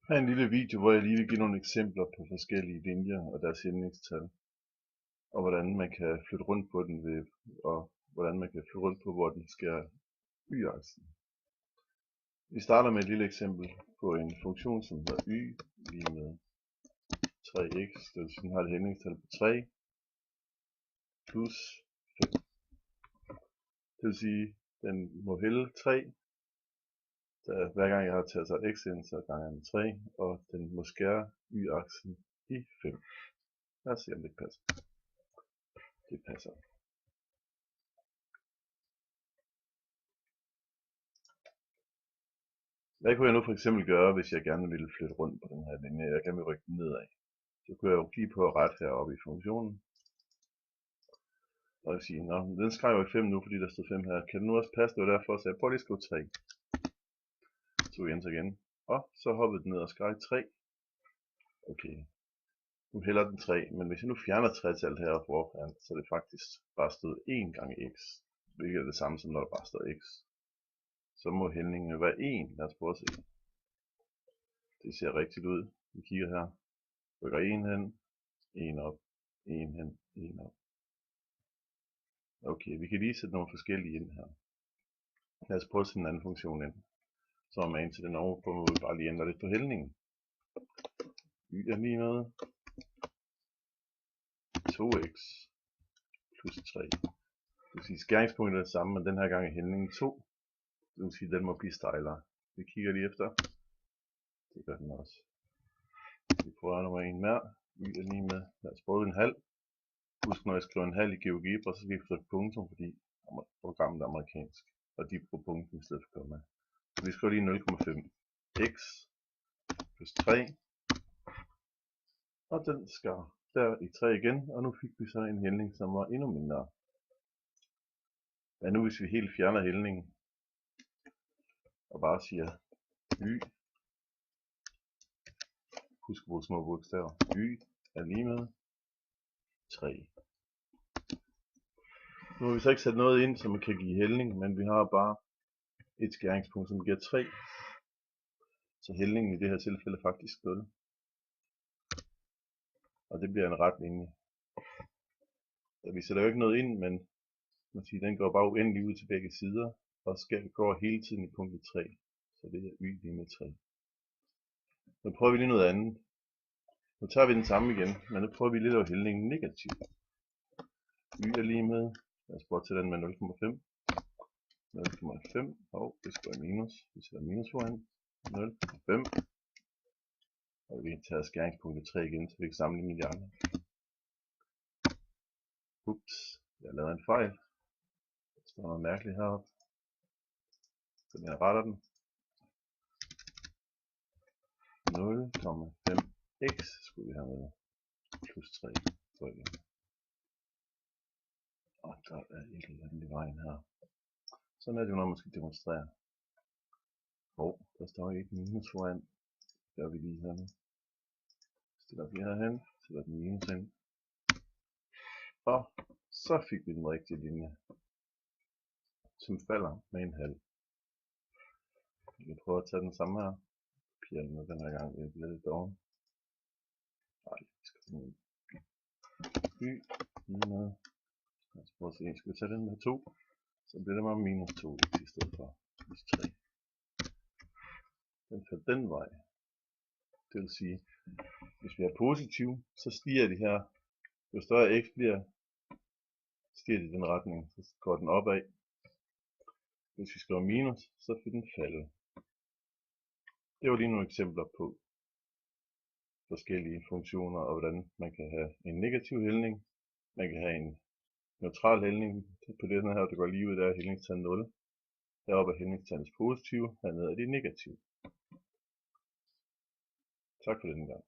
Her er en lille video, hvor jeg lige vil give nogle eksempler på forskellige linjer og deres hældningstal, og hvordan man kan flytte rundt på den og hvordan man kan flytte rundt på, hvor den skærer y-aksen. Vi starter med et lille eksempel på en funktion, som hedder y lige med 3x, det vil sige, den har et hældningstal på 3 plus 5. Det vil sige, den må hælde 3, hver gang jeg har taget sig x ind, så ganger den 3, og den må skære y-aksen i 5. Lad os se, om det passer. Det passer. Hvad kunne jeg nu for eksempel gøre, hvis jeg gerne ville flytte rundt på den her linje? Jeg gerne vil rykke den nedad. Så kunne jeg jo kigge på ret heroppe i funktionen. Og sige, nå, den skrev jo 5 nu, fordi der stod 5 her. Kan det nu også passe? Det var derfor, så jeg prøver lige at skrive 3. Så enter igen. Og så hoppede den ned og skrev 3. Okay. Nu hælder den 3, men hvis jeg nu fjerner 3-tallet her foran, så er det faktisk bare stået 1 gange x. Hvilket er det samme som når der bare står x. Så må hældningen være 1. Lad os prøve at se. Det ser rigtigt ud. Vi kigger her. Rykker 1 hen, 1 op, 1 hen, 1 op. Okay, vi kan lige sætte nogle forskellige ind her. Lad os prøve at sætte en anden funktion ind. Så er man ind til den ovenpå, må vi bare lige ændre lidt på hældningen. Y er lige med 2x plus 3. Det vil sige, skæringspunktet er det samme, men den her gang er hældningen 2. Det vil sige, at den må blive stejlere. Vi kigger lige efter. Det gør den også. Vi prøver nummer 1 mere. Y er lige med, lad os prøve en halv. Husk, når jeg skriver en halv i GeoGebra, så skal vi trykke punktum, fordi programmet er amerikansk. Og de bruger punktum i stedet for komma. Så vi skriver lige 0,5 x plus 3. Og den skal der i 3 igen, og nu fik vi så en hældning, som var endnu mindre. Men nu hvis vi helt fjerner hældningen, og bare siger y, husk at bruge små bogstaver, y er lige med 3. Nu har vi så ikke sat noget ind, som kan give hældning, men vi har bare et skæringspunkt, som giver 3. Så hældningen i det her tilfælde er faktisk 0. Og det bliver en ret linje. Så vi sætter jo ikke noget ind, men man siger, den går bare uendelig ud til begge sider, og går hele tiden i punktet 3. Så det er y lige med 3. Nu prøver vi lige noget andet. Nu tager vi den samme igen, men nu prøver vi lige at lave hældningen negativ. Y er lige med, lad os prøve til den med 0,5. 0,5, og det skal være minus. Vi sætter minus foran. 0,5. Og vi tager skæringspunktet 3 igen, så vi kan sammenligne med de andre. Ups, jeg har lavet en fejl. Der står noget mærkeligt heroppe. Så jeg retter den. 0,5x skulle vi have med. Plus 3. Og der er et eller andet i vejen her. Sådan er det jo, når man skal demonstrere. Der står ikke minus foran. Det gør vi lige her nu. Stiller vi herhen, sætter den minus ind. Og så fik vi den rigtige linje, som falder med en halv. Vi kan prøve at tage den samme her. Kopiere den den her gang, det bliver lidt doven. Nej, vi skal den ind. Y, lige med. Lad os prøve at se, skal vi tage den med 2, så bliver det bare minus 2 i stedet for plus 3. Den falder den vej. Det vil sige, hvis vi er positiv, så stiger de her. Jo større x bliver, stiger de i den retning, så går den opad. Hvis vi skriver minus, så vil den falde. Det var lige nogle eksempler på forskellige funktioner, og hvordan man kan have en negativ hældning. Man kan have en neutral hældning på den her, der går lige ud, der er hældningstal 0. Heroppe er hældningstallet positiv, hernede er det negativ. Tak for denne gang.